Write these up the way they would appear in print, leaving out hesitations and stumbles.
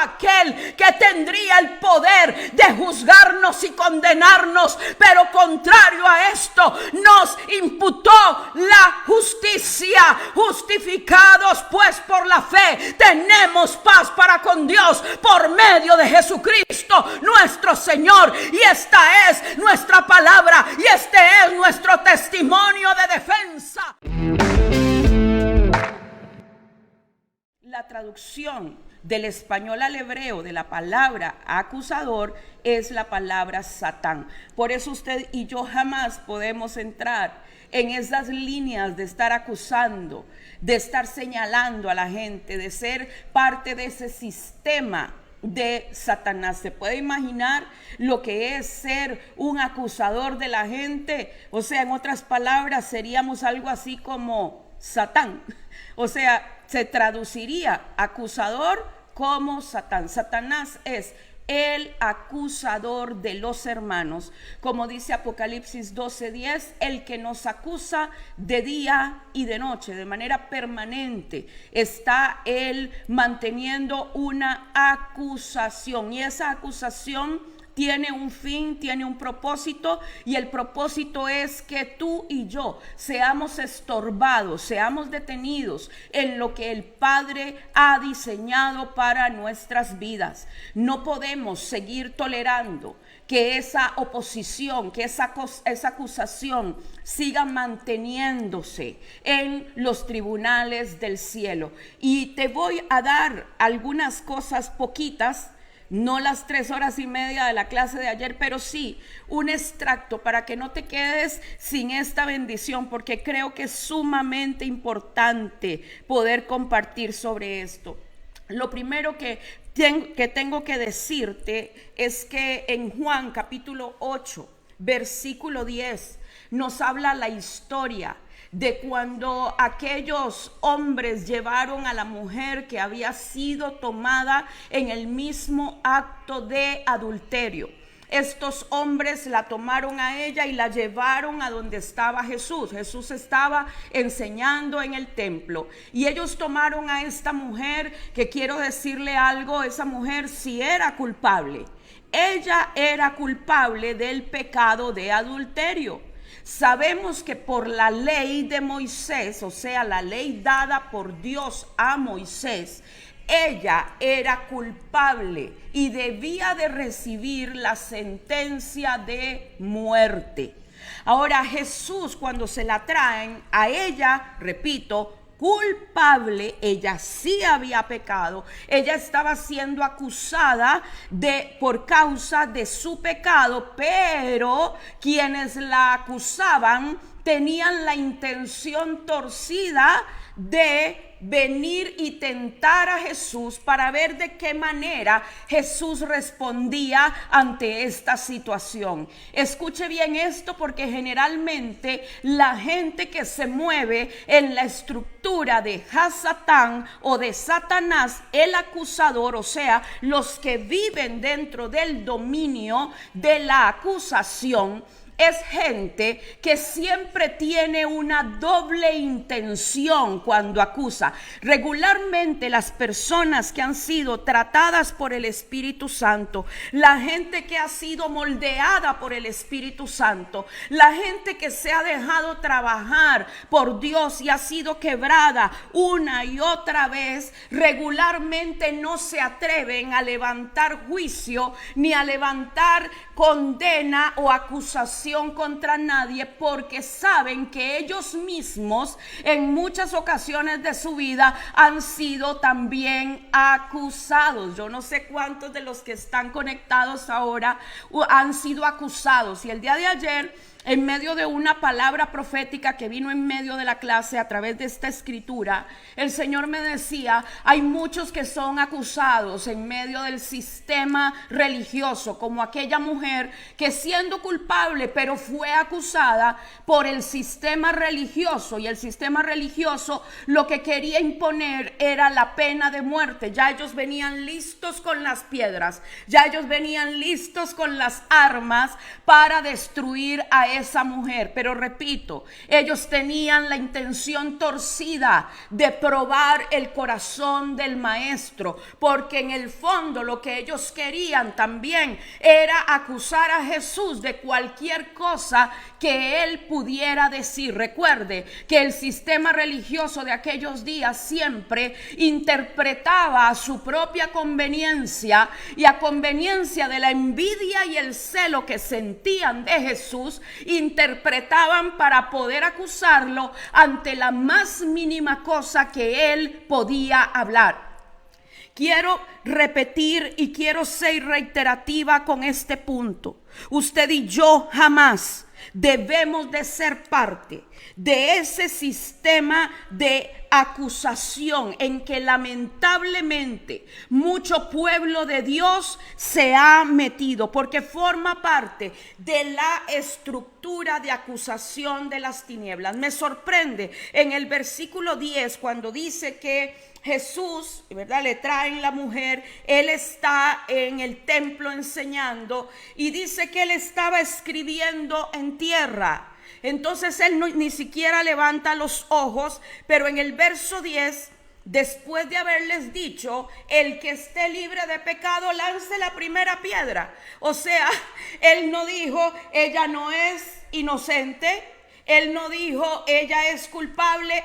aquel que tendría el poder de juzgarnos y condenarnos, pero contrario a esto nos imputó la justicia. Justificados pues por la fe, tenemos paz para con Dios por medio de Jesucristo nuestro Señor. Y esta es nuestra palabra y este es nuestro testimonio de defensa. La traducción del español al hebreo de la palabra acusador es la palabra Satán. Por eso usted y yo jamás podemos entrar en esas líneas de estar acusando, de estar señalando a la gente, de ser parte de ese sistema de Satanás. ¿Se puede imaginar lo que es ser un acusador de la gente? O sea, en otras palabras, seríamos algo así como Satán. O sea, se traduciría acusador como Satán. Satanás es el acusador de los hermanos, como dice Apocalipsis 12:10, el que nos acusa de día y de noche, de manera permanente. Está él manteniendo una acusación, y esa acusación tiene un fin, tiene un propósito, y el propósito es que tú y yo seamos estorbados, seamos detenidos en lo que el Padre ha diseñado para nuestras vidas. No podemos seguir tolerando que esa oposición, que esa acusación siga manteniéndose en los tribunales del cielo. Y te voy a dar algunas cosas poquitas, no las 3 horas y media de la clase de ayer, pero sí un extracto para que no te quedes sin esta bendición, porque creo que es sumamente importante poder compartir sobre esto. Lo primero que tengo que decirte es que en Juan capítulo 8, versículo 10, nos habla la historia de cuando aquellos hombres llevaron a la mujer que había sido tomada en el mismo acto de adulterio. Estos hombres la tomaron a ella y la llevaron a donde estaba Jesús. Jesús estaba enseñando en el templo. Y ellos tomaron a esta mujer, que quiero decirle algo, esa mujer sí era culpable. Ella era culpable del pecado de adulterio. Sabemos que por la ley de Moisés, o sea, la ley dada por Dios a Moisés, ella era culpable y debía de recibir la sentencia de muerte. Ahora Jesús, cuando se la traen a ella, repito, culpable, ella sí había pecado, ella estaba siendo acusada por causa de su pecado, pero quienes la acusaban tenían la intención torcida de venir y tentar a Jesús para ver de qué manera Jesús respondía ante esta situación. Escuche bien esto, porque generalmente la gente que se mueve en la estructura de Hasatán o de Satanás, el acusador, o sea, los que viven dentro del dominio de la acusación, es gente que siempre tiene una doble intención cuando acusa. Regularmente las personas que han sido tratadas por el Espíritu Santo, la gente que ha sido moldeada por el Espíritu Santo, la gente que se ha dejado trabajar por Dios y ha sido quebrada una y otra vez, regularmente no se atreven a levantar juicio ni a levantar condena o acusación contra nadie, porque saben que ellos mismos en muchas ocasiones de su vida han sido también acusados. Yo no sé cuántos de los que están conectados ahora han sido acusados. Y el día de ayer, en medio de una palabra profética que vino en medio de la clase a través de esta escritura, el Señor me decía, hay muchos que son acusados en medio del sistema religioso, como aquella mujer que siendo culpable, pero fue acusada por el sistema religioso, y el sistema religioso lo que quería imponer era la pena de muerte. Ya ellos venían listos con las piedras, ya ellos venían listos con las armas para destruir a esa mujer. Pero repito, ellos tenían la intención torcida de probar el corazón del maestro, porque en el fondo lo que ellos querían también era acusar a Jesús de cualquier cosa que él pudiera decir. Recuerde que el sistema religioso de aquellos días siempre interpretaba a su propia conveniencia y a conveniencia de la envidia y el celo que sentían de Jesús, interpretaban para poder acusarlo ante la más mínima cosa que él podía hablar. Quiero repetir y quiero ser reiterativa con este punto. Usted y yo jamás debemos de ser parte de ese sistema de acusación en que lamentablemente mucho pueblo de Dios se ha metido, porque forma parte de la estructura de acusación de las tinieblas. Me sorprende en el versículo 10 cuando dice que Jesús, ¿verdad?, le traen la mujer, él está en el templo enseñando y dice que él estaba escribiendo en tierra. Entonces él ni siquiera levanta los ojos, pero en el verso 10, después de haberles dicho, el que esté libre de pecado lance la primera piedra. O sea, él no dijo, ella no es inocente. Él no dijo, ella es culpable,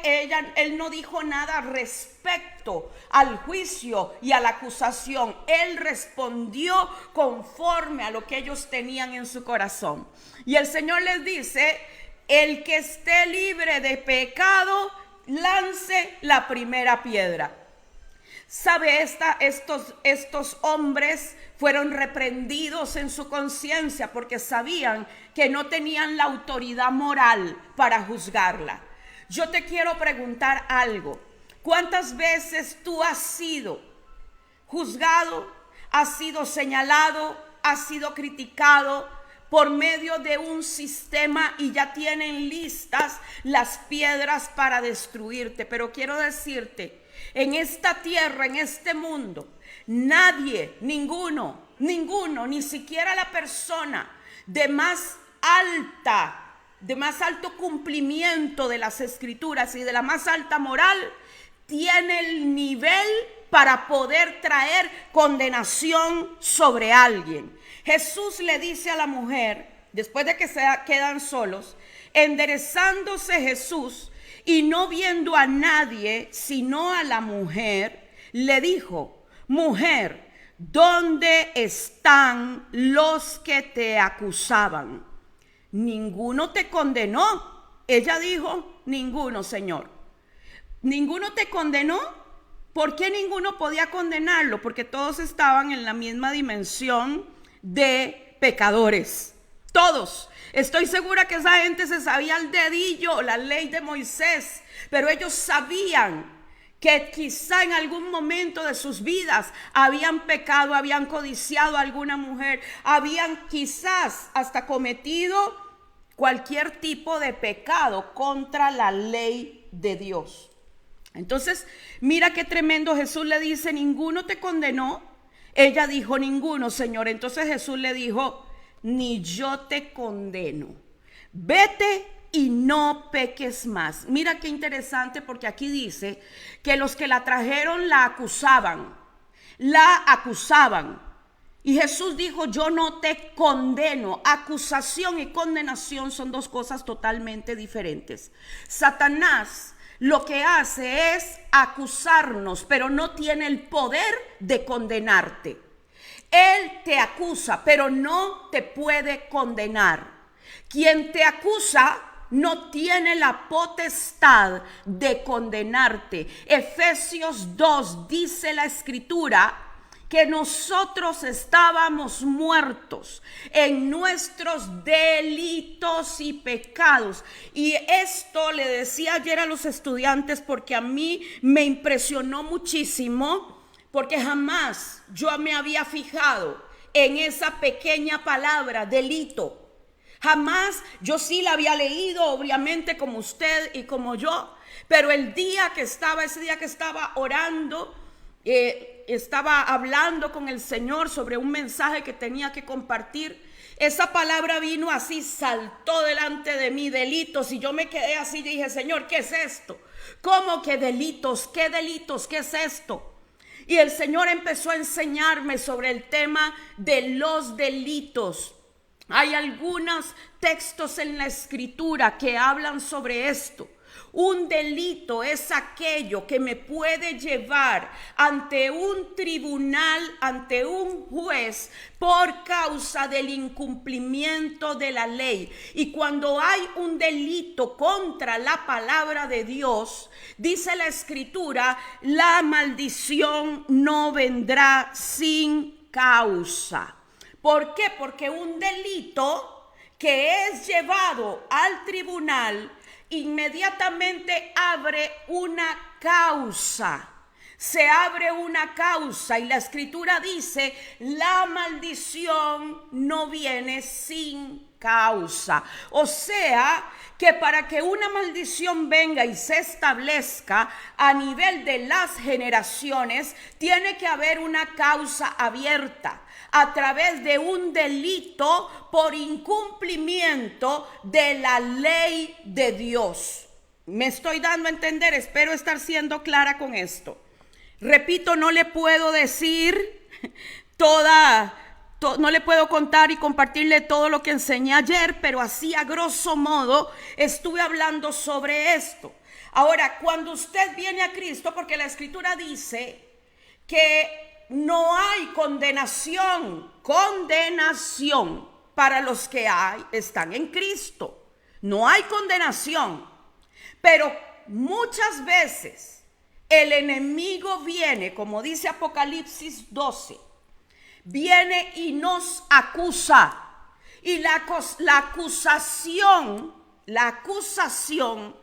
él no dijo nada respecto al juicio y a la acusación. Él respondió conforme a lo que ellos tenían en su corazón. Y el Señor les dice, el que esté libre de pecado, lance la primera piedra. ¿Sabe? Estos hombres fueron reprendidos en su conciencia porque sabían que no tenían la autoridad moral para juzgarla. Yo te quiero preguntar algo. ¿Cuántas veces tú has sido juzgado, has sido señalado, has sido criticado por medio de un sistema y ya tienen listas las piedras para destruirte? Pero quiero decirte, en esta tierra, en este mundo, nadie, ninguno, ni siquiera la persona de más alto cumplimiento de las escrituras y de la más alta moral, tiene el nivel para poder traer condenación sobre alguien. Jesús le dice a la mujer, después de que se quedan solos, enderezándose Jesús y no viendo a nadie sino a la mujer, le dijo, mujer, ¿dónde están los que te acusaban? ¿Ninguno te condenó? Ella dijo, ninguno, Señor. ¿Ninguno te condenó? ¿Por qué ninguno podía condenarlo? Porque todos estaban en la misma dimensión de pecadores. Todos. Estoy segura que esa gente se sabía al dedillo la ley de Moisés, pero ellos sabían que quizá en algún momento de sus vidas habían pecado, habían codiciado a alguna mujer, habían quizás hasta cometido cualquier tipo de pecado contra la ley de Dios. Entonces, mira qué tremendo. Jesús le dice, ¿ninguno te condenó? Ella dijo, ninguno, Señor. Entonces Jesús le dijo, ni yo te condeno. Vete y no peques más. Mira qué interesante, porque aquí dice que los que la trajeron la acusaban. Y Jesús dijo, yo no te condeno. Acusación y condenación son dos cosas totalmente diferentes. Satanás lo que hace es acusarnos, pero no tiene el poder de condenarte. Él te acusa, pero no te puede condenar. Quien te acusa no tiene la potestad de condenarte. Efesios 2 dice la escritura que nosotros estábamos muertos en nuestros delitos y pecados. Y esto le decía ayer a los estudiantes porque a mí me impresionó muchísimo, porque jamás yo me había fijado en esa pequeña palabra, delito. Jamás, yo sí la había leído, obviamente, como usted y como yo, pero ese día que estaba orando, estaba hablando con el Señor sobre un mensaje que tenía que compartir, esa palabra vino así, saltó delante de mí, delitos, y yo me quedé así y dije, Señor, ¿qué es esto? ¿Cómo que delitos? ¿Qué delitos? ¿Qué es esto? Y el Señor empezó a enseñarme sobre el tema de los delitos. Hay algunos textos en la Escritura que hablan sobre esto. Un delito es aquello que me puede llevar ante un tribunal, ante un juez, por causa del incumplimiento de la ley. Y cuando hay un delito contra la palabra de Dios, dice la Escritura, la maldición no vendrá sin causa. ¿Por qué? Porque un delito que es llevado al tribunal inmediatamente abre una causa. Se abre una causa y la Escritura dice, la maldición no viene sin causa. O sea, que para que una maldición venga y se establezca a nivel de las generaciones, tiene que haber una causa abierta a través de un delito por incumplimiento de la ley de Dios. Me estoy dando a entender, espero estar siendo clara con esto. Repito, no le puedo decir no le puedo contar y compartirle todo lo que enseñé ayer, pero así a grosso modo estuve hablando sobre esto. Ahora, cuando usted viene a Cristo, porque la Escritura dice que no hay condenación para los que están en Cristo. No hay condenación. Pero muchas veces el enemigo viene, como dice Apocalipsis 12, viene y nos acusa. Y la acusación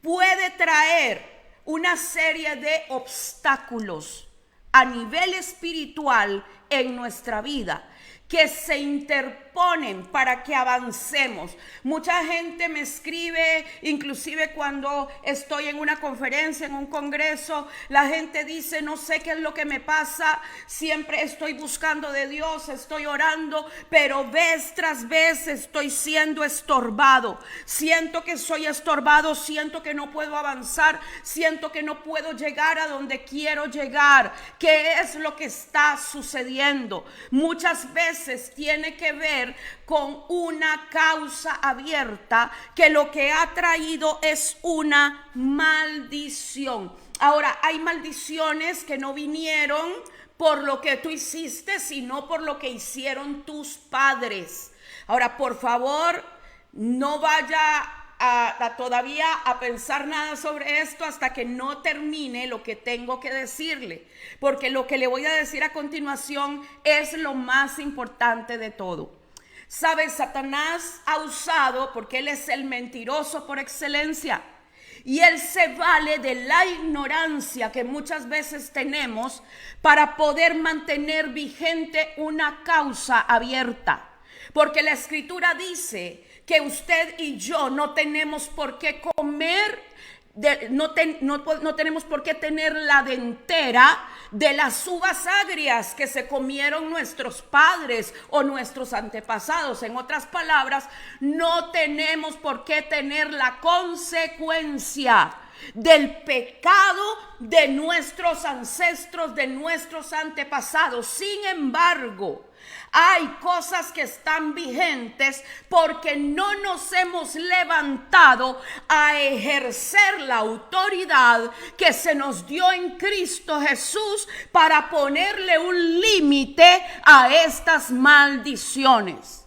puede traer una serie de obstáculos a nivel espiritual en nuestra vida, que se interponen para que avancemos. Mucha gente me escribe, inclusive cuando estoy en una conferencia, en un congreso, la gente dice, no sé qué es lo que me pasa, siempre estoy buscando de Dios, estoy orando, pero vez tras vez estoy siendo estorbado. Siento que soy estorbado, siento que no puedo avanzar, siento que no puedo llegar a donde quiero llegar. ¿Qué es lo que está sucediendo? Muchas veces tiene que ver con una causa abierta que lo que ha traído es una maldición. Ahora, hay maldiciones que no vinieron por lo que tú hiciste, sino por lo que hicieron tus padres. Ahora, por favor, no vaya todavía a pensar nada sobre esto hasta que no termine lo que tengo que decirle, porque lo que le voy a decir a continuación es lo más importante de todo. ¿Sabe? Satanás ha usado, porque él es el mentiroso por excelencia, y él se vale de la ignorancia que muchas veces tenemos para poder mantener vigente una causa abierta, porque la Escritura dice que usted y yo no tenemos por qué comer, no tenemos por qué tener la dentera de las uvas agrias que se comieron nuestros padres o nuestros antepasados. En otras palabras, no tenemos por qué tener la consecuencia del pecado de nuestros ancestros, de nuestros antepasados. Sin embargo, hay cosas que están vigentes porque no nos hemos levantado a ejercer la autoridad que se nos dio en Cristo Jesús para ponerle un límite a estas maldiciones.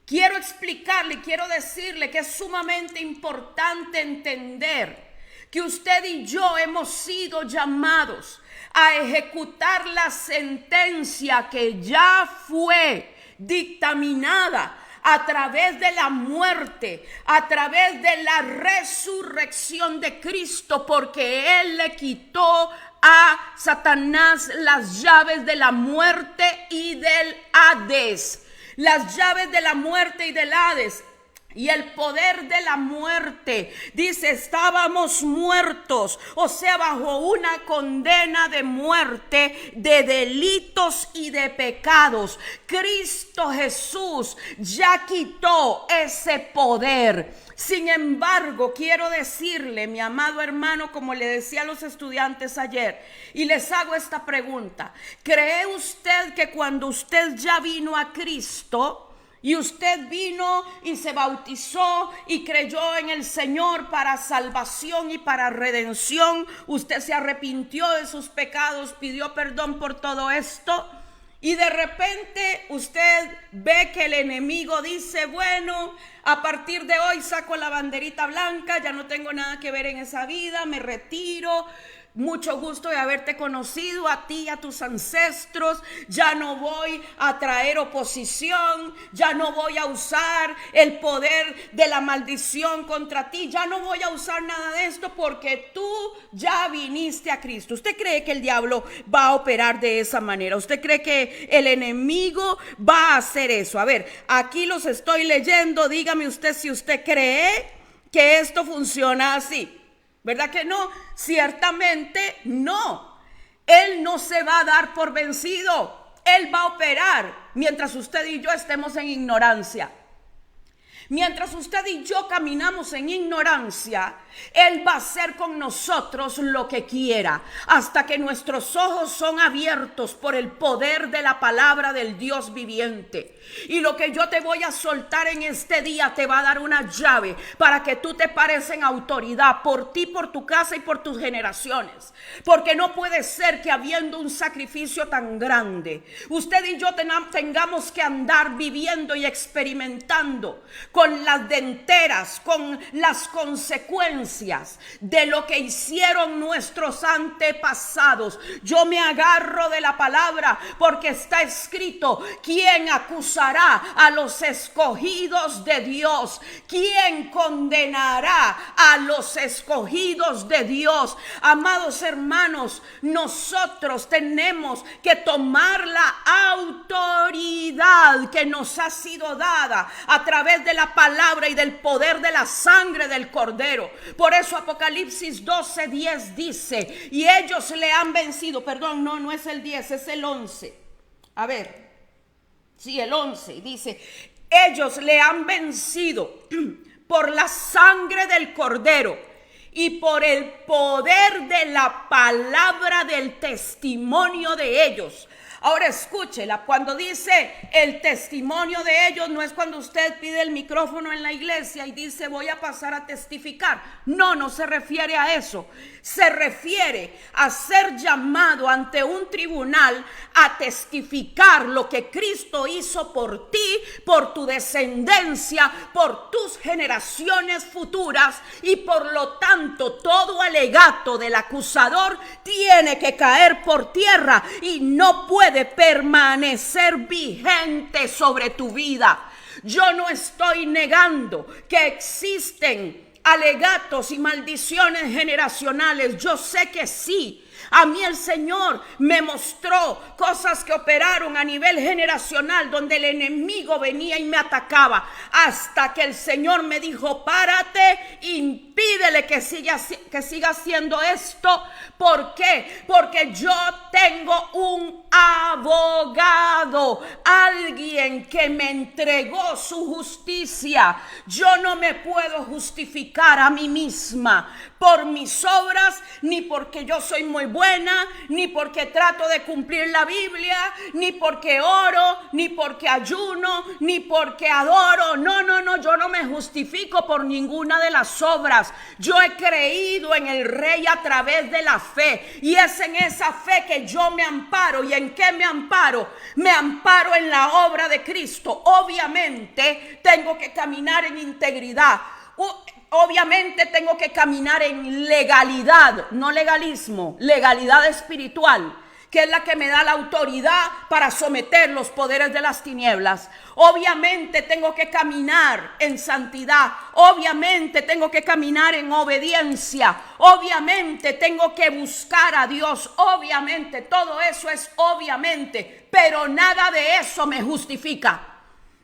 Quiero explicarle, quiero decirle que es sumamente importante entender que usted y yo hemos sido llamados a ejecutar la sentencia que ya fue dictaminada a través de la muerte, a través de la resurrección de Cristo, porque Él le quitó a Satanás las llaves de la muerte y del Hades. Las llaves de la muerte y del Hades. y el poder de la muerte. Dice, estábamos muertos, o sea, bajo una condena de muerte, de delitos y de pecados. Cristo Jesús ya quitó ese poder. Sin embargo, quiero decirle, mi amado hermano, como le decía a los estudiantes ayer, y les hago esta pregunta: ¿cree usted que cuando usted ya vino a Cristo, y usted vino y se bautizó y creyó en el Señor para salvación y para redención, usted se arrepintió de sus pecados, pidió perdón por todo esto, y de repente usted ve que el enemigo dice, bueno, a partir de hoy saco la banderita blanca, ya no tengo nada que ver en esa vida, me retiro? Mucho gusto de haberte conocido a ti y a tus ancestros. Ya no voy a traer oposición, ya no voy a usar el poder de la maldición contra ti, ya no voy a usar nada de esto porque tú ya viniste a Cristo. ¿Usted cree que el diablo va a operar de esa manera? ¿Usted cree que el enemigo va a hacer eso? A ver, aquí los estoy leyendo, dígame usted si usted cree que esto funciona así. ¿Verdad que no? Ciertamente no. Él no se va a dar por vencido. Él va a operar mientras usted y yo estemos en ignorancia. Mientras usted y yo caminamos en ignorancia, Él va a hacer con nosotros lo que quiera, hasta que nuestros ojos son abiertos por el poder de la palabra del Dios viviente. Y lo que yo te voy a soltar en este día te va a dar una llave para que tú te pares en autoridad por ti, por tu casa y por tus generaciones. Porque no puede ser que habiendo un sacrificio tan grande, usted y yo tengamos que andar viviendo y experimentando con las denteras, con las consecuencias de lo que hicieron nuestros antepasados. Yo me agarro de la palabra porque está escrito: ¿quién acusará a los escogidos de Dios? ¿Quién condenará a los escogidos de Dios? Amados hermanos, nosotros tenemos que tomar la autoridad que nos ha sido dada a través de la palabra y del poder de la sangre del Cordero. Por eso Apocalipsis 12:10 dice, y ellos le han vencido. Perdón, no es el 10, es el 11. A ver, sí, el 11 dice, ellos le han vencido por la sangre del Cordero y por el poder de la palabra del testimonio de ellos. Ahora escúchela, cuando dice el testimonio de ellos, no es cuando usted pide el micrófono en la iglesia y dice voy a pasar a testificar. No se refiere a eso. Se refiere a ser llamado ante un tribunal a testificar lo que Cristo hizo por ti, por tu descendencia, por tus generaciones futuras, y por lo tanto todo alegato del acusador tiene que caer por tierra y no puede permanecer vigente sobre tu vida. Yo no estoy negando que existen alegatos y maldiciones generacionales. Yo sé que sí. A mí el Señor me mostró cosas que operaron a nivel generacional, donde el enemigo venía y me atacaba, hasta que el Señor me dijo: párate, impídele que siga haciendo esto. ¿Por qué? Porque yo tengo un abogado, alguien que me entregó su justicia. Yo no me puedo justificar a mí misma por mis obras, ni porque yo soy muy buena, ni porque trato de cumplir la Biblia, ni porque oro, ni porque ayuno, ni porque adoro. No, yo no me justifico por ninguna de las obras. Yo he creído en el Rey a través de la fe, y es en esa fe que yo me amparo. ¿Y en qué me amparo? Me amparo en la obra de Cristo. Obviamente tengo que caminar en integridad. Obviamente tengo que caminar en legalidad, no legalismo, legalidad espiritual, que es la que me da la autoridad para someter los poderes de las tinieblas. Obviamente tengo que caminar en santidad, obviamente tengo que caminar en obediencia, obviamente tengo que buscar a Dios, obviamente todo eso es obviamente, pero nada de eso me justifica.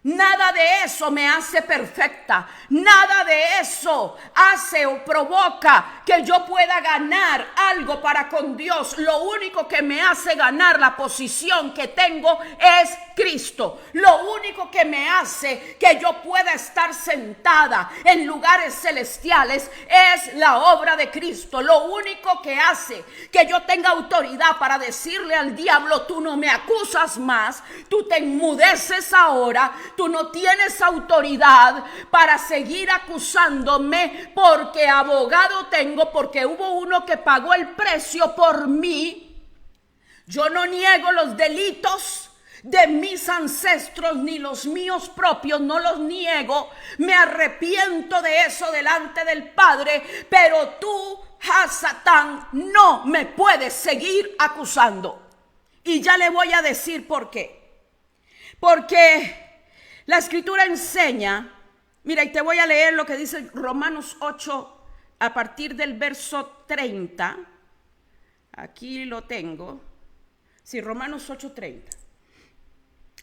Nada de eso me hace perfecta. Nada de eso hace o provoca que yo pueda ganar algo para con Dios. Lo único que me hace ganar la posición que tengo es Cristo. Lo único que me hace que yo pueda estar sentada en lugares celestiales es la obra de Cristo. Lo único que hace que yo tenga autoridad para decirle al diablo: tú no me acusas más, tú te enmudeces ahora. Tú no tienes autoridad para seguir acusándome, porque abogado tengo, porque hubo uno que pagó el precio por mí. Yo no niego los delitos de mis ancestros ni los míos propios, no los niego. Me arrepiento de eso delante del Padre, pero tú, Satán, no me puedes seguir acusando. Y ya le voy a decir por qué. Porque la Escritura enseña, mira, y te voy a leer lo que dice Romanos 8 a partir del verso 30. Aquí lo tengo. Sí, Romanos 8:30.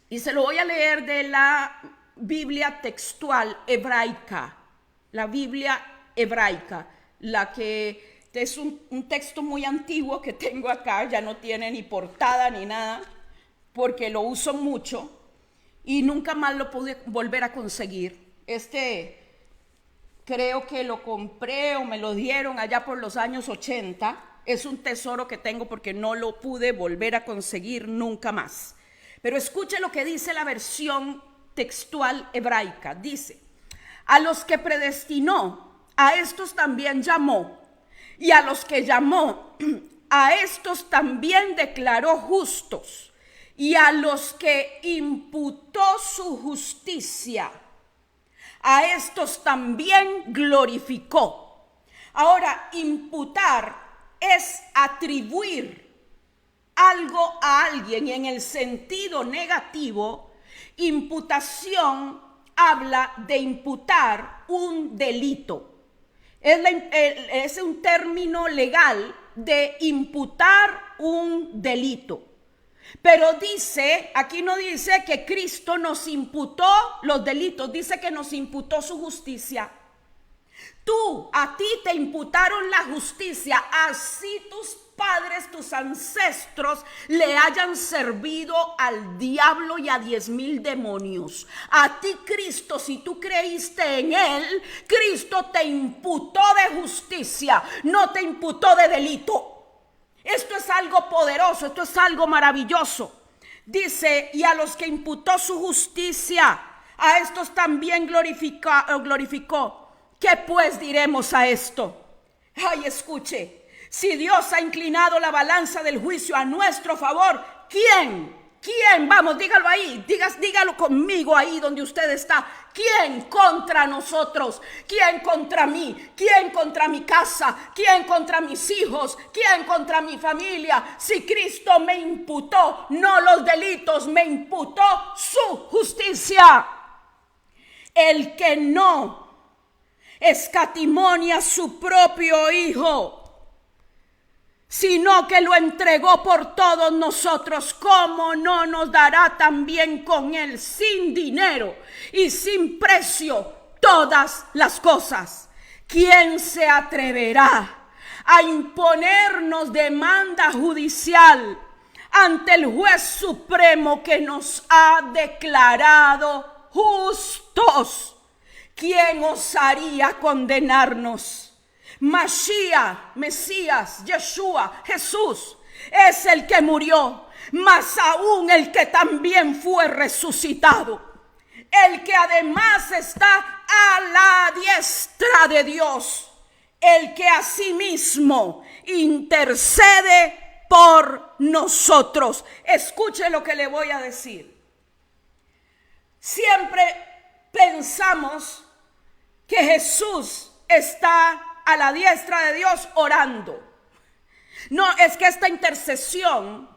Y se lo voy a leer de la Biblia textual hebraica. La Biblia hebraica, la que es un texto muy antiguo que tengo acá, ya no tiene ni portada ni nada, porque lo uso mucho. Y nunca más lo pude volver a conseguir. Creo que lo compré o me lo dieron allá por los años 80. Es un tesoro que tengo porque no lo pude volver a conseguir nunca más. Pero escuche lo que dice la versión textual hebraica. Dice: a los que predestinó, a estos también llamó. Y a los que llamó, a estos también declaró justos. Y a los que imputó su justicia, a estos también glorificó. Ahora, imputar es atribuir algo a alguien, y en el sentido negativo, imputación habla de imputar un delito. Es un término legal de imputar un delito. Pero dice, aquí no dice que Cristo nos imputó los delitos, dice que nos imputó su justicia. A ti te imputaron la justicia, así tus padres, tus ancestros le hayan servido al diablo y a 10,000 demonios. A ti Cristo, si tú creíste en él, Cristo te imputó de justicia, no te imputó de delito. Esto es algo poderoso, esto es algo maravilloso. Dice: y a los que imputó su justicia, a estos también glorificó. ¿Qué pues diremos a esto? Ay, escuche, si Dios ha inclinado la balanza del juicio a nuestro favor, ¿quién? Vamos, dígalo ahí, dígalo conmigo ahí donde usted está. ¿Quién contra nosotros? ¿Quién contra mí? ¿Quién contra mi casa? ¿Quién contra mis hijos? ¿Quién contra mi familia? Si Cristo me imputó no los delitos, me imputó su justicia. El que no escatimó a su propio Hijo, sino que lo entregó por todos nosotros, ¿cómo no nos dará también con él, sin dinero y sin precio, todas las cosas? ¿Quién se atreverá a imponernos demanda judicial ante el juez supremo que nos ha declarado justos? ¿Quién osaría condenarnos? Mashiach, Mesías, Yeshua, Jesús es el que murió, mas aún el que también fue resucitado, el que además está a la diestra de Dios, el que asimismo intercede por nosotros. Escuche lo que le voy a decir. Siempre pensamos que Jesús está a la diestra de Dios orando. No, es que esta intercesión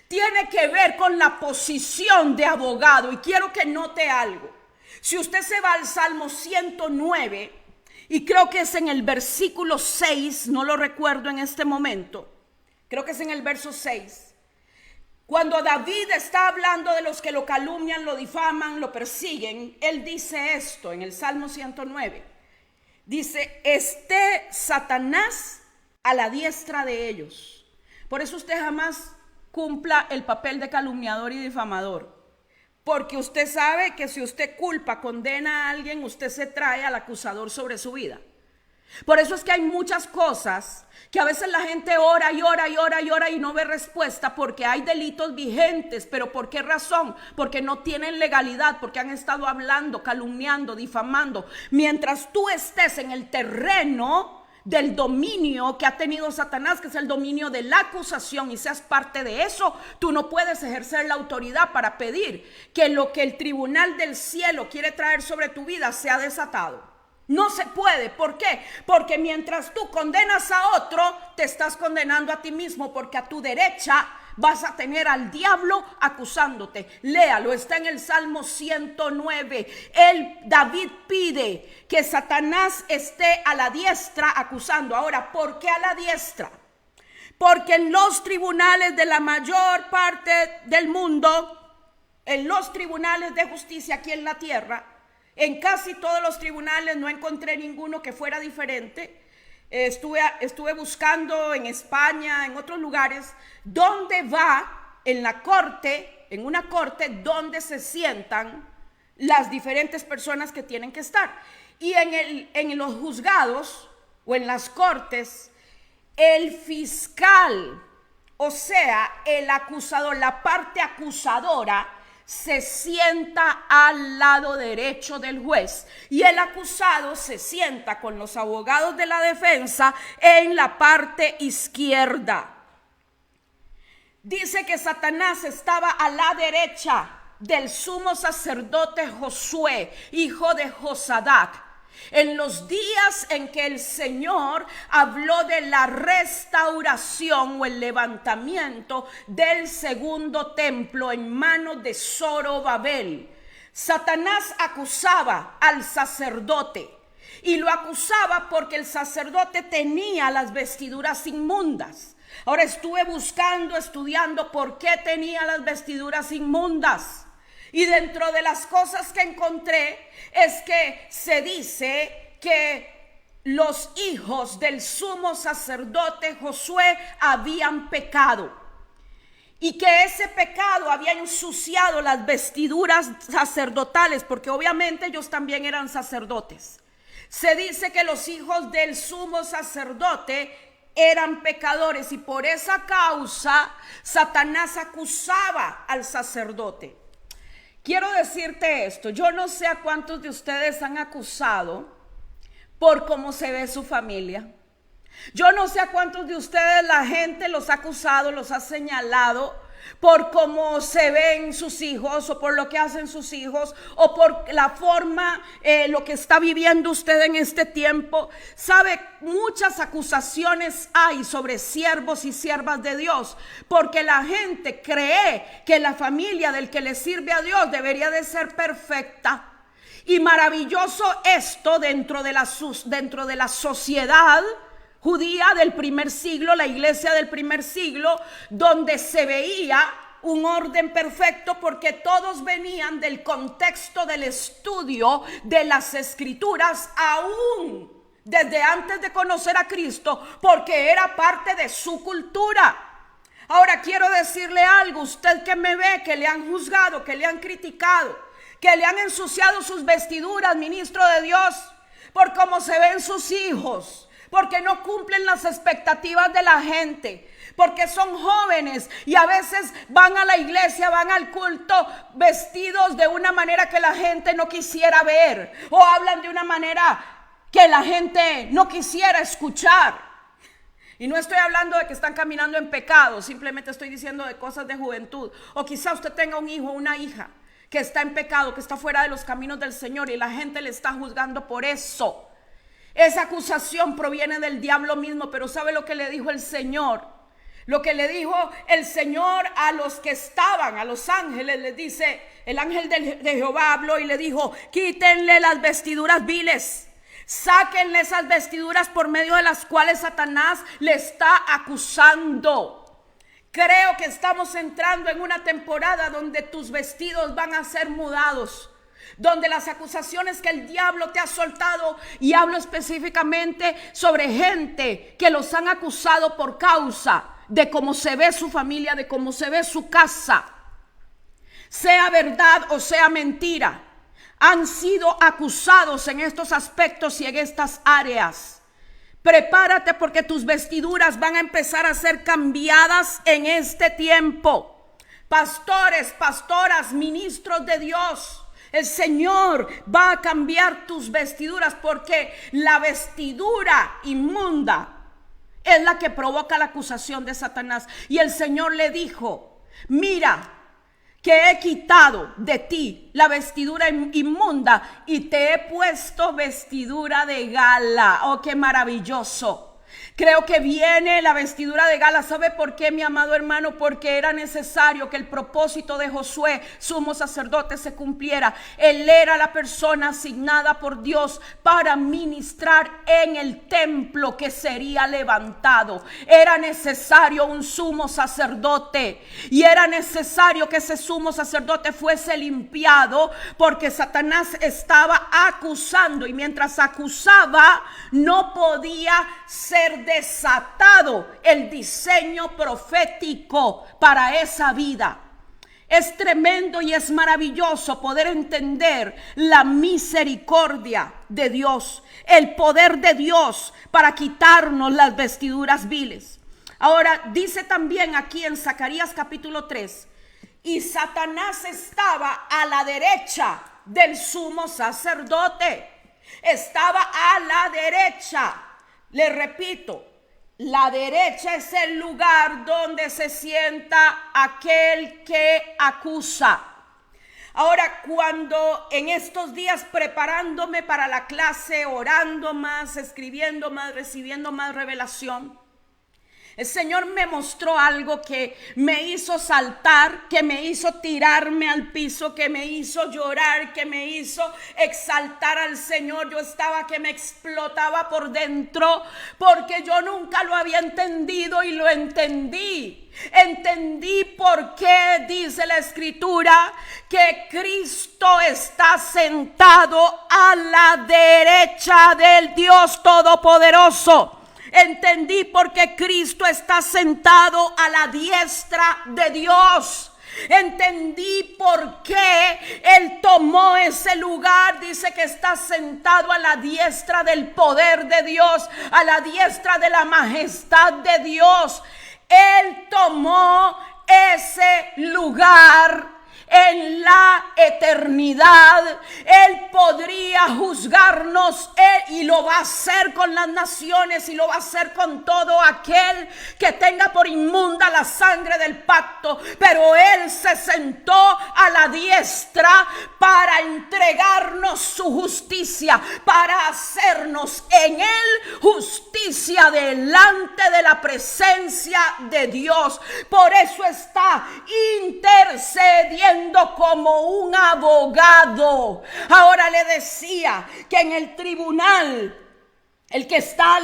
tiene que ver con la posición de abogado. Y quiero que note algo. Si usted se va al Salmo 109, y creo que es en el versículo 6, no lo recuerdo en este momento, creo que es en el verso 6, Cuando David está hablando de los que lo calumnian, lo difaman, lo persiguen, él dice esto en el Salmo 109. Dice, esté Satanás a la diestra de ellos. Por eso usted jamás cumpla el papel de calumniador y difamador. Porque usted sabe que si usted culpa, condena a alguien, usted se trae al acusador sobre su vida. Por eso es que hay muchas cosas que a veces la gente ora y ora y ora y ora y no ve respuesta, porque hay delitos vigentes. ¿Pero por qué razón? Porque no tienen legalidad, porque han estado hablando, calumniando, difamando. Mientras tú estés en el terreno del dominio que ha tenido Satanás, que es el dominio de la acusación, y seas parte de eso, tú no puedes ejercer la autoridad para pedir que lo que el tribunal del cielo quiere traer sobre tu vida sea desatado. No se puede. ¿Por qué? Porque mientras tú condenas a otro, te estás condenando a ti mismo, porque a tu derecha vas a tener al diablo acusándote. Léalo, está en el Salmo 109. David pide que Satanás esté a la diestra acusando. Ahora, ¿por qué a la diestra? Porque en los tribunales de la mayor parte del mundo, en los tribunales de justicia aquí en la tierra, en casi todos los tribunales no encontré ninguno que fuera diferente. Estuve buscando en España, en otros lugares, donde va en la corte, en una corte donde se sientan las diferentes personas que tienen que estar. Y en los juzgados o en las cortes, el fiscal, o sea, el acusador, la parte acusadora, se sienta al lado derecho del juez y el acusado se sienta con los abogados de la defensa en la parte izquierda. Dice que Satanás estaba a la derecha del sumo sacerdote Josué, hijo de Josadac, en los días en que el Señor habló de la restauración o el levantamiento del segundo templo en manos de Zorobabel. Satanás acusaba al sacerdote y lo acusaba porque el sacerdote tenía las vestiduras inmundas. Ahora estuve buscando, estudiando por qué tenía las vestiduras inmundas. Y dentro de las cosas que encontré es que se dice que los hijos del sumo sacerdote Josué habían pecado y que ese pecado había ensuciado las vestiduras sacerdotales, porque obviamente ellos también eran sacerdotes. Se dice que los hijos del sumo sacerdote eran pecadores y por esa causa Satanás acusaba al sacerdote. Quiero decirte esto, yo no sé a cuántos de ustedes han acusado por cómo se ve su familia. Yo no sé a cuántos de ustedes la gente los ha acusado, los ha señalado por cómo se ven sus hijos o por lo que hacen sus hijos o por la forma, lo que está viviendo usted en este tiempo. Sabe, muchas acusaciones hay sobre siervos y siervas de Dios porque la gente cree que la familia del que le sirve a Dios debería de ser perfecta. Y maravilloso esto dentro de la sociedad judía del primer siglo, la iglesia del primer siglo, donde se veía un orden perfecto porque todos venían del contexto del estudio de las escrituras, aún desde antes de conocer a Cristo, porque era parte de su cultura. Ahora quiero decirle algo, usted que me ve, que le han juzgado, que le han criticado, que le han ensuciado sus vestiduras, ministro de Dios, por cómo se ven sus hijos, porque no cumplen las expectativas de la gente, porque son jóvenes y a veces van a la iglesia, van al culto vestidos de una manera que la gente no quisiera ver, o hablan de una manera que la gente no quisiera escuchar. Y no estoy hablando de que están caminando en pecado, simplemente estoy diciendo de cosas de juventud. O quizá usted tenga un hijo o una hija que está en pecado, que está fuera de los caminos del Señor y la gente le está juzgando por eso. Esa acusación proviene del diablo mismo, pero ¿sabe lo que le dijo el Señor? Lo que le dijo el Señor a los que estaban, a los ángeles, les dice, el ángel de Jehová habló y le dijo, quítenle las vestiduras viles, sáquenle esas vestiduras por medio de las cuales Satanás le está acusando. Creo que estamos entrando en una temporada donde tus vestidos van a ser mudados, donde las acusaciones que el diablo te ha soltado, y hablo específicamente sobre gente que los han acusado por causa de cómo se ve su familia, de cómo se ve su casa, sea verdad o sea mentira, han sido acusados en estos aspectos y en estas áreas. Prepárate, porque tus vestiduras van a empezar a ser cambiadas en este tiempo. Pastores, pastoras, ministros de Dios, el Señor va a cambiar tus vestiduras, porque la vestidura inmunda es la que provoca la acusación de Satanás. Y el Señor le dijo: mira, que he quitado de ti la vestidura inmunda y te he puesto vestidura de gala. Oh, qué maravilloso. Creo que viene la vestidura de gala. ¿Sabe por qué, mi amado hermano? Porque era necesario que el propósito de Josué, sumo sacerdote, se cumpliera. Él era la persona asignada por Dios para ministrar en el templo que sería levantado. Era necesario un sumo sacerdote, y era necesario que ese sumo sacerdote fuese limpiado, porque Satanás estaba acusando, y mientras acusaba no podía ser desatado el diseño profético para esa vida. Es tremendo y es maravilloso poder entender la misericordia de Dios, el poder de Dios para quitarnos las vestiduras viles. Ahora dice también aquí en Zacarías capítulo 3: y Satanás estaba a la derecha del sumo sacerdote. Estaba a la derecha. Le repito, la derecha es el lugar donde se sienta aquel que acusa. Ahora, cuando en estos días, preparándome para la clase, orando más, escribiendo más, recibiendo más revelación, el Señor me mostró algo que me hizo saltar, que me hizo tirarme al piso, que me hizo llorar, que me hizo exaltar al Señor. Yo estaba que me explotaba por dentro, porque yo nunca lo había entendido, y lo entendí. Entendí por qué dice la Escritura que Cristo está sentado a la derecha del Dios Todopoderoso. Entendí por qué Cristo está sentado a la diestra de Dios. Entendí por qué Él tomó ese lugar. Dice que está sentado a la diestra del poder de Dios, a la diestra de la majestad de Dios. Él tomó ese lugar en la eternidad. Él podría juzgarnos, y lo va a hacer con las naciones, y lo va a hacer con todo aquel que tenga por inmunda la sangre del pacto. Pero Él se sentó a la diestra para entregarnos su justicia, para hacernos en Él justicia delante de la presencia de Dios. Por eso está intercediendo como un abogado. Ahora le decía que en el tribunal, el que está a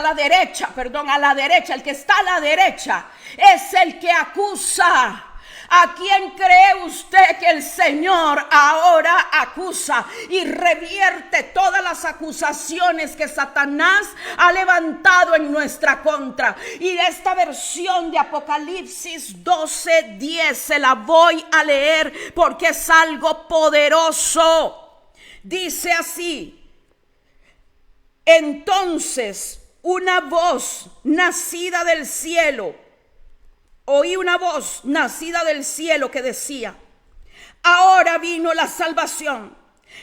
la derecha, el que está a la derecha es el que acusa. ¿A quién cree usted que el Señor ahora acusa y revierte todas las acusaciones que Satanás ha levantado en nuestra contra? Y esta versión de Apocalipsis 12:10 se la voy a leer porque es algo poderoso. Dice así: entonces una voz nacida del cielo, oí una voz nacida del cielo que decía: ahora vino la salvación,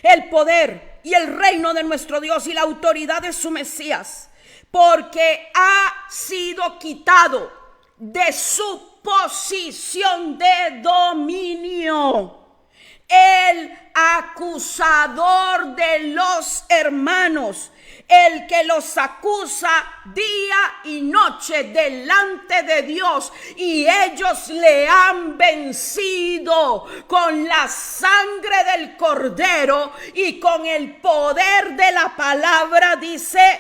el poder y el reino de nuestro Dios y la autoridad de su Mesías, porque ha sido quitado de su posición de dominio el acusador de los hermanos, el que los acusa día y noche delante de Dios, y ellos le han vencido con la sangre del Cordero y con el poder de la palabra. Dice,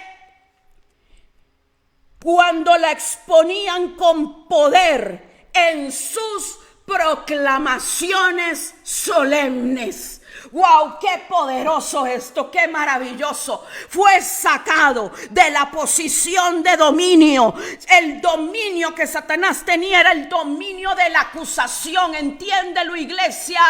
cuando la exponían con poder, en sus proclamaciones solemnes. ¡Wow! ¡Qué poderoso esto! ¡Qué maravilloso! Fue sacado de la posición de dominio. El dominio que Satanás tenía era el dominio de la acusación. Entiéndelo, iglesia.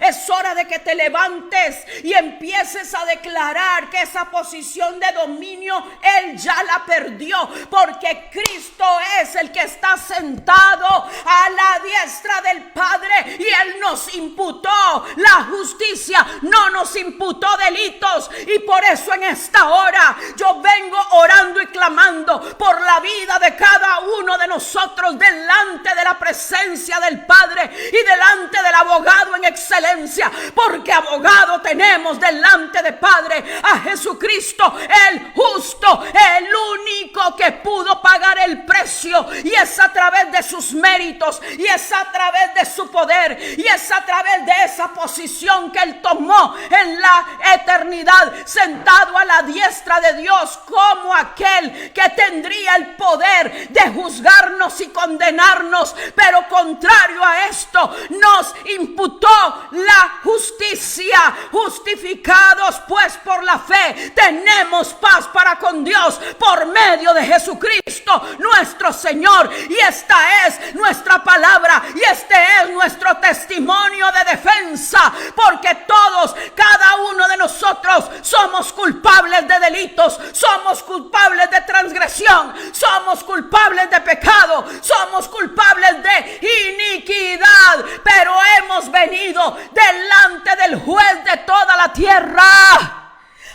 Es hora de que te levantes y empieces a declarar que esa posición de dominio Él ya la perdió, porque Cristo es el que está sentado a la diestra del Padre y Él nos imputó la justicia. No nos imputó delitos, y por eso en esta hora yo vengo orando y clamando por la vida de cada uno de nosotros delante de la presencia del Padre y delante del abogado en excelencia, porque abogado tenemos delante del Padre a Jesucristo, el justo, el único que pudo pagar el precio, y es a través de sus méritos, y es a través de su poder, y es a través de esa posición que Él tomó en la eternidad, sentado a la diestra de Dios, como aquel que tendría el poder de juzgarnos y condenarnos, pero contrario a esto nos imputó la justicia. Justificados pues por la fe tenemos paz para con Dios por medio de Jesucristo nuestro Señor, y esta es nuestra palabra y este es nuestro testimonio de defensa, porque todos, cada uno de nosotros somos culpables de delitos, somos culpables de transgresión, somos culpables de pecado, somos culpables de iniquidad, pero hemos venido delante del juez de toda la tierra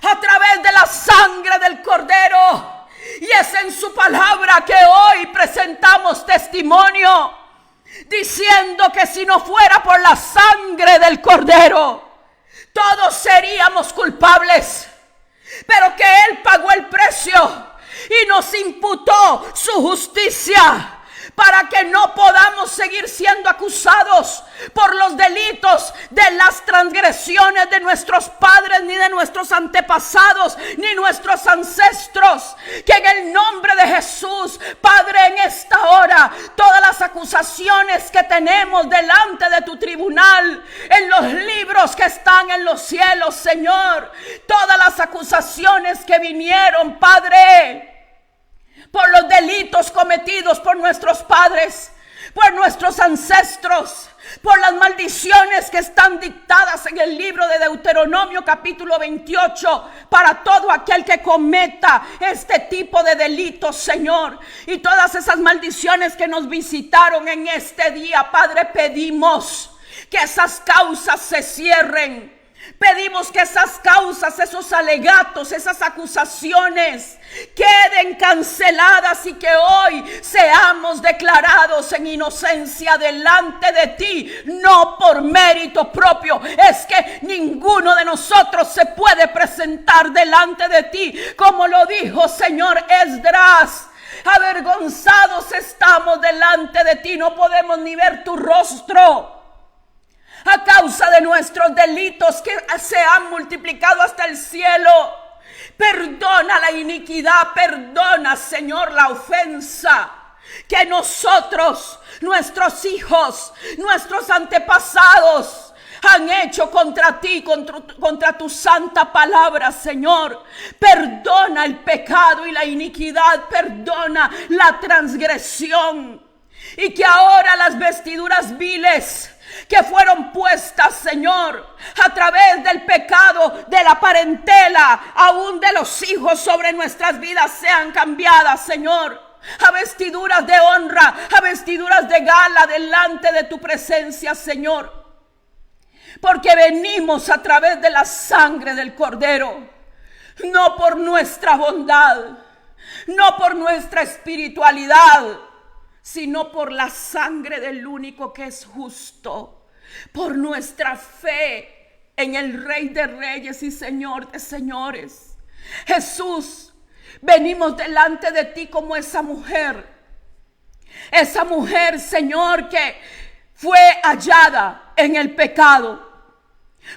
a través de la sangre del Cordero, y es en su palabra que hoy presentamos testimonio, diciendo que si no fuera por la sangre del Cordero, todos seríamos culpables, pero que Él pagó el precio y nos imputó su justicia para que no podamos seguir siendo acusados por los delitos de las transgresiones de nuestros padres, ni de nuestros antepasados, ni nuestros ancestros. Que en el nombre de Jesús, Padre, en esta hora, todas las acusaciones que tenemos delante de tu tribunal, en los libros que están en los cielos, Señor, todas las acusaciones que vinieron, Padre, por los delitos cometidos por nuestros padres, por nuestros ancestros, por las maldiciones que están dictadas en el libro de Deuteronomio capítulo 28 para todo aquel que cometa este tipo de delitos, Señor, y todas esas maldiciones que nos visitaron en este día, Padre, pedimos que esas causas se cierren. Pedimos que esas causas, esos alegatos, esas acusaciones queden canceladas y que hoy seamos declarados en inocencia delante de ti, no por mérito propio. Es que ninguno de nosotros se puede presentar delante de ti, como lo dijo Señor Esdras. Avergonzados estamos delante de ti, no podemos ni ver tu rostro a causa de nuestros delitos que se han multiplicado hasta el cielo. Perdona la iniquidad, perdona, Señor, la ofensa que nosotros, nuestros hijos, nuestros antepasados han hecho contra ti, contra tu santa palabra, Señor. Perdona el pecado y la iniquidad, perdona la transgresión, y que ahora las vestiduras viles que fueron puestas, Señor, a través del pecado de la parentela, aún de los hijos, sobre nuestras vidas sean cambiadas, Señor, a vestiduras de honra, a vestiduras de gala delante de tu presencia, Señor, porque venimos a través de la sangre del Cordero, no por nuestra bondad, no por nuestra espiritualidad, sino por la sangre del único que es justo, por nuestra fe en el Rey de Reyes y Señor de Señores. Jesús, venimos delante de ti como esa mujer, Señor, que fue hallada en el pecado.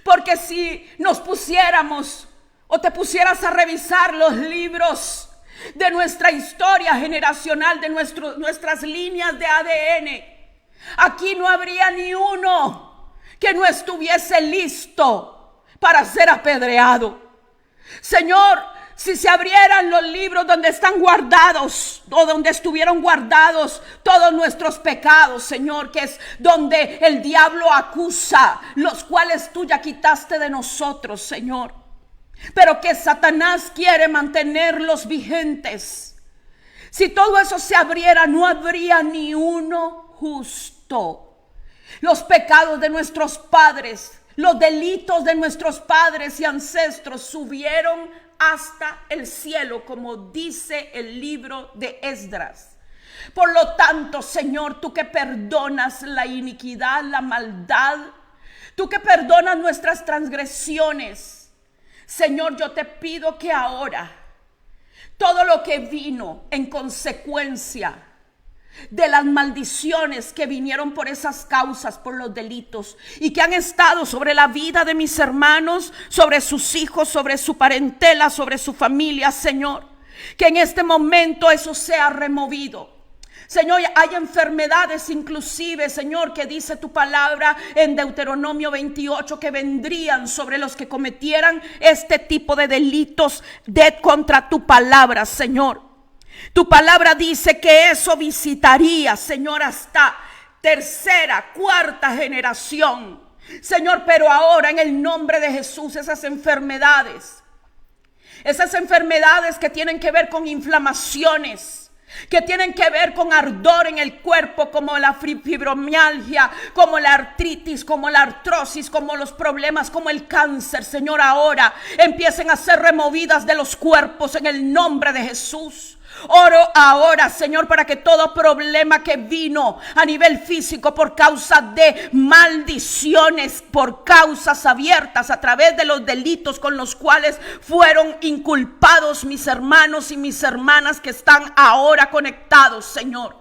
Porque si nos pusiéramos o te pusieras a revisar los libros de nuestra historia generacional, de nuestras líneas de ADN, Aquí no habría ni uno que no estuviese listo para ser apedreado. Señor, si se abrieran los libros donde están guardados o donde estuvieron guardados todos nuestros pecados, Señor, que es donde el diablo acusa, los cuales tú ya quitaste de nosotros, Señor, pero que Satanás quiere mantenerlos vigentes. Si todo eso se abriera, no habría ni uno justo. Los pecados de nuestros padres, los delitos de nuestros padres y ancestros subieron hasta el cielo, como dice el libro de Esdras. Por lo tanto, Señor, tú que perdonas la iniquidad, la maldad, tú que perdonas nuestras transgresiones, Señor, yo te pido que ahora todo lo que vino en consecuencia de las maldiciones que vinieron por esas causas, por los delitos, y que han estado sobre la vida de mis hermanos, sobre sus hijos, sobre su parentela, sobre su familia, Señor, que en este momento eso sea removido. Señor, hay enfermedades inclusive, Señor, que dice tu palabra en Deuteronomio 28, que vendrían sobre los que cometieran este tipo de delitos contra tu palabra, Señor. Tu palabra dice que eso visitaría, Señor, hasta tercera, cuarta generación. Señor, pero ahora en el nombre de Jesús, esas enfermedades que tienen que ver con inflamaciones, que tienen que ver con ardor en el cuerpo, como la fibromialgia, como la artritis, como la artrosis, como los problemas, como el cáncer, Señor, ahora empiecen a ser removidas de los cuerpos en el nombre de Jesús. Oro ahora, Señor, para que todo problema que vino a nivel físico por causa de maldiciones, por causas abiertas a través de los delitos con los cuales fueron inculpados mis hermanos y mis hermanas que están ahora conectados, Señor,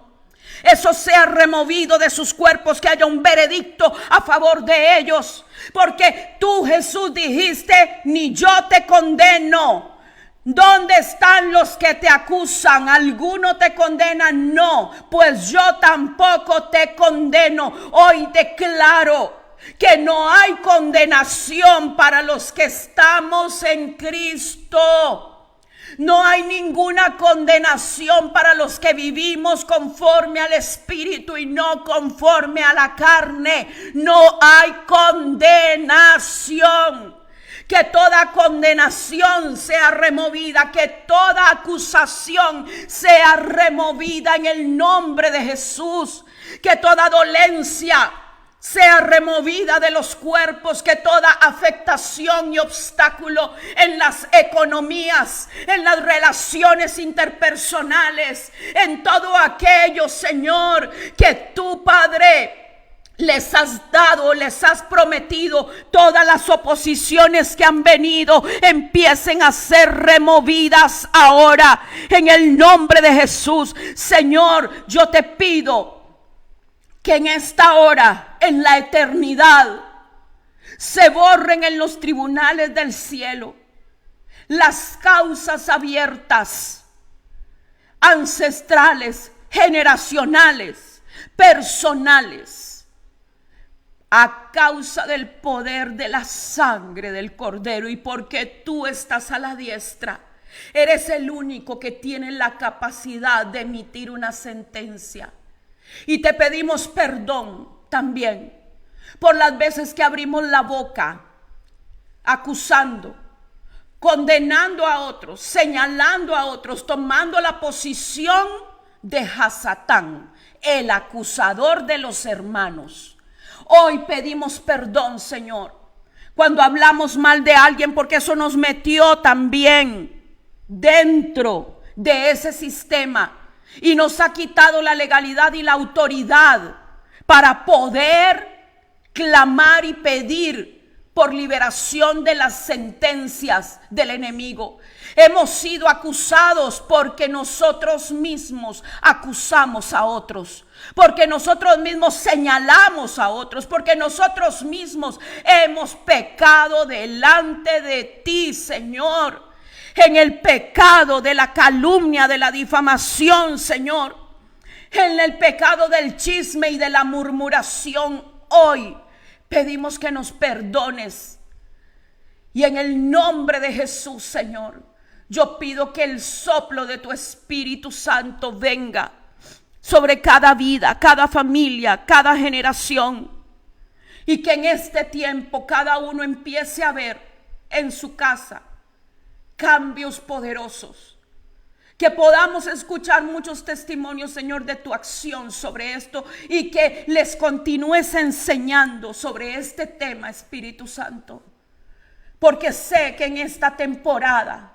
eso sea removido de sus cuerpos, que haya un veredicto a favor de ellos, porque tú, Jesús, dijiste: ni yo te condeno. ¿Dónde están los que te acusan? ¿Alguno te condena? No, pues yo tampoco te condeno. Hoy declaro que no hay condenación para los que estamos en Cristo. No hay ninguna condenación para los que vivimos conforme al Espíritu y no conforme a la carne. No hay condenación. Que toda condenación sea removida, que toda acusación sea removida en el nombre de Jesús. Que toda dolencia sea removida de los cuerpos, que toda afectación y obstáculo en las economías, en las relaciones interpersonales, en todo aquello, Señor, que tú, Padre, les has dado, les has prometido, todas las oposiciones que han venido empiecen a ser removidas ahora en el nombre de Jesús. Señor, yo te pido que en esta hora, en la eternidad, se borren en los tribunales del cielo las causas abiertas, ancestrales, generacionales, personales, a causa del poder de la sangre del Cordero, y porque tú estás a la diestra, eres el único que tiene la capacidad de emitir una sentencia. Y te pedimos perdón también por las veces que abrimos la boca acusando, condenando a otros, señalando a otros, tomando la posición de Hasatán, el acusador de los hermanos. Hoy pedimos perdón, Señor, cuando hablamos mal de alguien, porque eso nos metió también dentro de ese sistema y nos ha quitado la legalidad y la autoridad para poder clamar y pedir por liberación de las sentencias del enemigo. Hemos sido acusados porque nosotros mismos acusamos a otros, porque nosotros mismos señalamos a otros, porque nosotros mismos hemos pecado delante de ti, Señor, en el pecado de la calumnia, de la difamación, Señor. en el pecado del chisme y de la murmuración. Hoy pedimos que nos perdones. Y en el nombre de Jesús, Señor, yo pido que el soplo de tu Espíritu Santo venga sobre cada vida, cada familia, cada generación. Y que en este tiempo cada uno empiece a ver en su casa cambios poderosos. Que podamos escuchar muchos testimonios, Señor, de tu acción sobre esto y que les continúes enseñando sobre este tema, Espíritu Santo. Porque sé que en esta temporada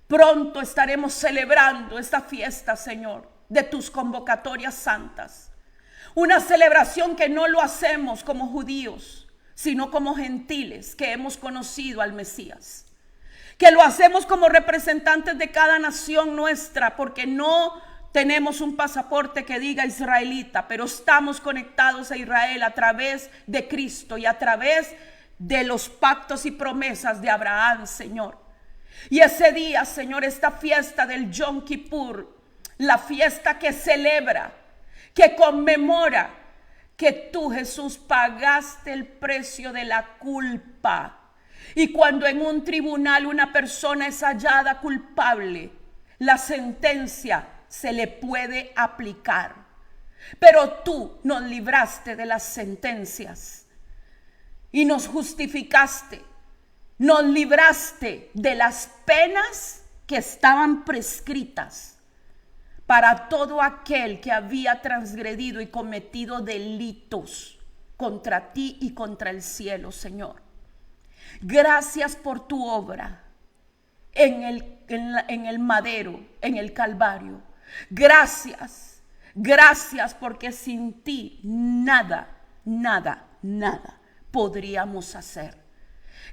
pronto estaremos celebrando esta fiesta, Señor, de tus convocatorias santas. Una celebración que no lo hacemos como judíos, sino como gentiles que hemos conocido al Mesías. Que lo hacemos como representantes de cada nación nuestra, porque no tenemos un pasaporte que diga israelita, pero estamos conectados a Israel a través de Cristo y a través de los pactos y promesas de Abraham, Señor. Y ese día, Señor, esta fiesta del Yom Kippur, la fiesta que celebra, que conmemora que tú, Jesús, pagaste el precio de la culpa. Y cuando en un tribunal una persona es hallada culpable, la sentencia se le puede aplicar. Pero tú nos libraste de las sentencias y nos justificaste. Nos libraste de las penas que estaban prescritas para todo aquel que había transgredido y cometido delitos contra ti y contra el cielo, Señor. Gracias por tu obra en el madero, en el Calvario. Gracias porque sin ti nada podríamos hacer.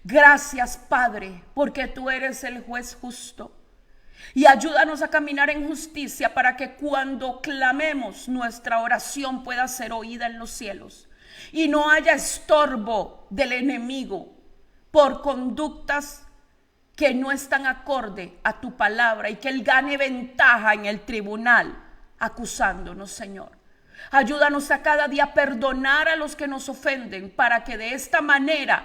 Gracias, Padre, porque tú eres el juez justo. Y ayúdanos a caminar en justicia para que cuando clamemos nuestra oración pueda ser oída en los cielos. Y no haya estorbo del enemigo por conductas que no están acorde a tu palabra y que él gane ventaja en el tribunal acusándonos, Señor. Ayúdanos a cada día a perdonar a los que nos ofenden para que de esta manera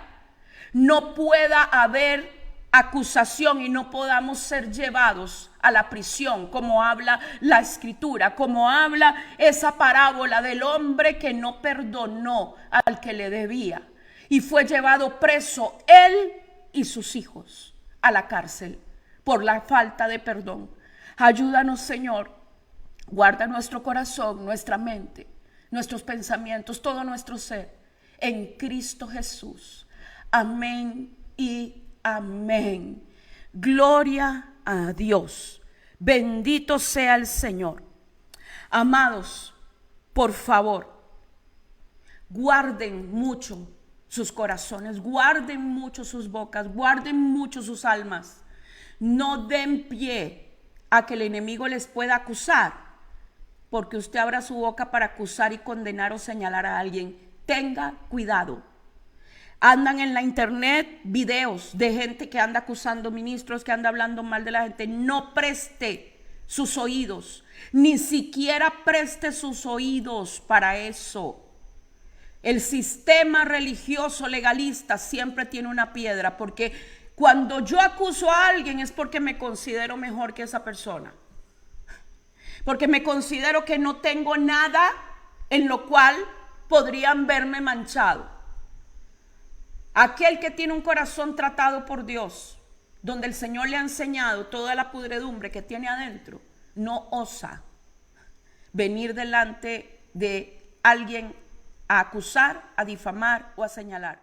no pueda haber acusación y no podamos ser llevados a la prisión, como habla la Escritura, como habla esa parábola del hombre que no perdonó al que le debía y fue llevado preso él y sus hijos a la cárcel por la falta de perdón. Ayúdanos, Señor, guarda nuestro corazón, nuestra mente, nuestros pensamientos, todo nuestro ser en Cristo Jesús. Amén y amén. Gloria a Dios. Bendito sea el Señor. Amados, por favor, guarden mucho sus corazones, guarden mucho sus bocas, guarden mucho sus almas. No den pie a que el enemigo les pueda acusar, porque usted abra su boca para acusar y condenar o señalar a alguien. Tenga cuidado. Andan en la internet videos de gente que anda acusando ministros, que anda hablando mal de la gente. No preste sus oídos, ni siquiera preste sus oídos para eso. El sistema religioso legalista siempre tiene una piedra, porque cuando yo acuso a alguien es porque me considero mejor que esa persona. Porque me considero que no tengo nada en lo cual podrían verme manchado. Aquel que tiene un corazón tratado por Dios, donde el Señor le ha enseñado toda la pudredumbre que tiene adentro, no osa venir delante de alguien a acusar, a difamar o a señalar.